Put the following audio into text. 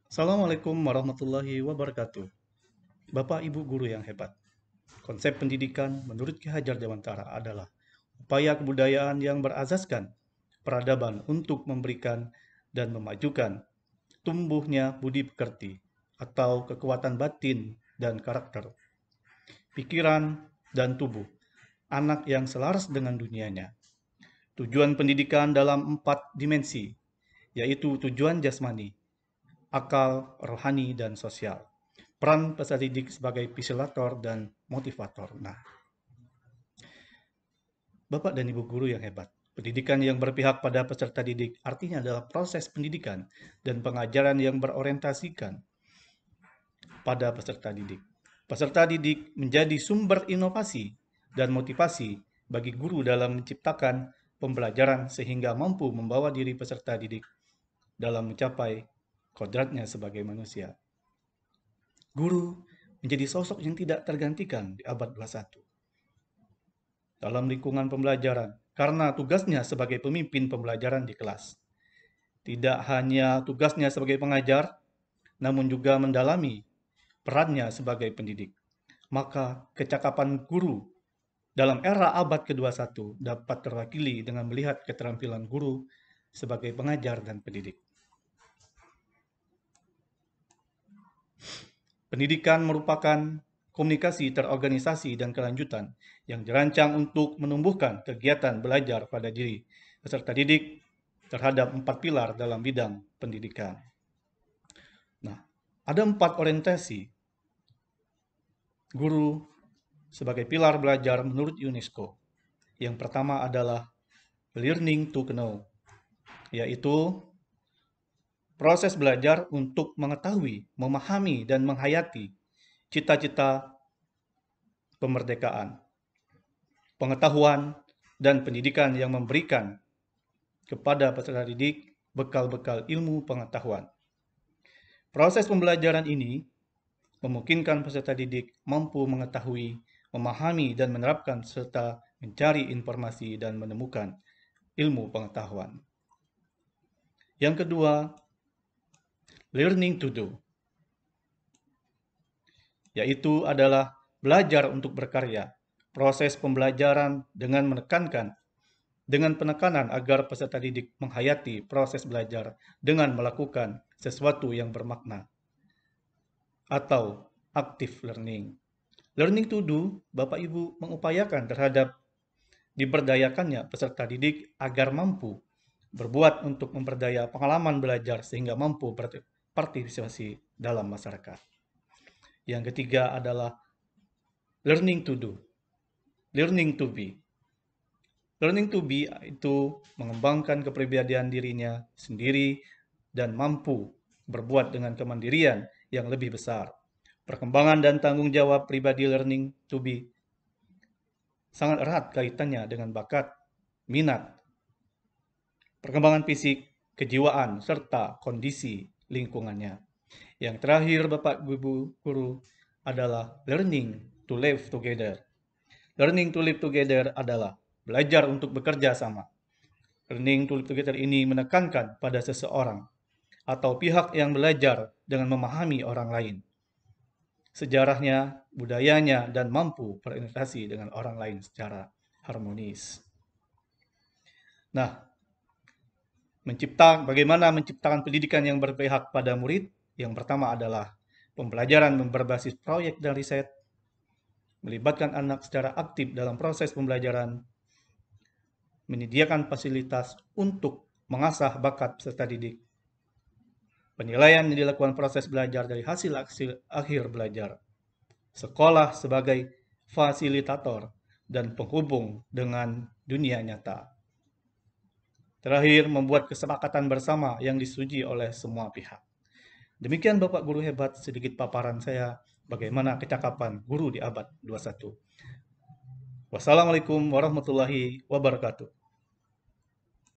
Assalamualaikum warahmatullahi wabarakatuh. Bapak Ibu guru yang hebat. Konsep pendidikan menurut Ki Hajar Dewantara adalah upaya kebudayaan yang berazaskan peradaban untuk memberikan dan memajukan tumbuhnya budi pekerti atau kekuatan batin dan karakter, pikiran, dan tubuh anak yang selaras dengan dunianya. Tujuan pendidikan dalam 4 dimensi, yaitu tujuan jasmani, akal, rohani, dan sosial. Peran peserta didik sebagai fasilitator dan motivator. Nah, Bapak dan Ibu guru yang hebat, pendidikan yang berpihak pada peserta didik artinya adalah proses pendidikan dan pengajaran yang berorientasikan pada peserta didik. Peserta didik menjadi sumber inovasi dan motivasi bagi guru dalam menciptakan pembelajaran sehingga mampu membawa diri peserta didik dalam mencapai kodratnya sebagai manusia. Guru menjadi sosok yang tidak tergantikan di abad 21 dalam lingkungan pembelajaran karena tugasnya sebagai pemimpin pembelajaran di kelas. Tidak hanya tugasnya sebagai pengajar, namun juga mendalami perannya sebagai pendidik. Maka kecakapan guru dalam era abad ke-21 dapat terwakili dengan melihat keterampilan guru sebagai pengajar dan pendidik. Pendidikan merupakan komunikasi terorganisasi dan kelanjutan yang dirancang untuk menumbuhkan kegiatan belajar pada diri peserta didik terhadap 4 pilar dalam bidang pendidikan. Nah, ada 4 orientasi guru sebagai pilar belajar menurut UNESCO. Yang pertama adalah learning to know, yaitu proses belajar untuk mengetahui, memahami, dan menghayati cita-cita kemerdekaan, pengetahuan, dan pendidikan yang memberikan kepada peserta didik bekal-bekal ilmu pengetahuan. Proses pembelajaran ini memungkinkan peserta didik mampu mengetahui, memahami, dan menerapkan serta mencari informasi dan menemukan ilmu pengetahuan. Yang kedua, learning to do, yaitu adalah belajar untuk berkarya. Proses pembelajaran dengan penekanan agar peserta didik menghayati proses belajar dengan melakukan sesuatu yang bermakna atau active learning. Learning to do, Bapak Ibu mengupayakan terhadap diberdayakannya peserta didik agar mampu berbuat untuk memperdaya pengalaman belajar sehingga mampu berpartisipasi dalam masyarakat. Yang ketiga adalah learning to do, learning to be. Learning to be itu mengembangkan kepribadian dirinya sendiri dan mampu berbuat dengan kemandirian yang lebih besar. Perkembangan dan tanggung jawab pribadi learning to be sangat erat kaitannya dengan bakat, minat, perkembangan fisik, kejiwaan, serta kondisi lingkungannya. Yang terakhir, Bapak Ibu guru, adalah learning to live together. Learning to live together adalah belajar untuk bekerja sama. Learning to live together ini menekankan pada seseorang atau pihak yang belajar dengan memahami orang lain, sejarahnya, budayanya, dan mampu berinteraksi dengan orang lain secara harmonis. Nah, bagaimana menciptakan pendidikan yang berpihak pada murid? Yang pertama adalah pembelajaran berbasis proyek dan riset, melibatkan anak secara aktif dalam proses pembelajaran, menyediakan fasilitas untuk mengasah bakat peserta didik, penilaian yang dilakukan proses belajar dari hasil akhir belajar, sekolah sebagai fasilitator dan penghubung dengan dunia nyata. Terakhir, membuat kesepakatan bersama yang disetujui oleh semua pihak. Demikian Bapak Guru hebat, sedikit paparan saya bagaimana kecakapan guru di abad 21. Wassalamualaikum warahmatullahi wabarakatuh.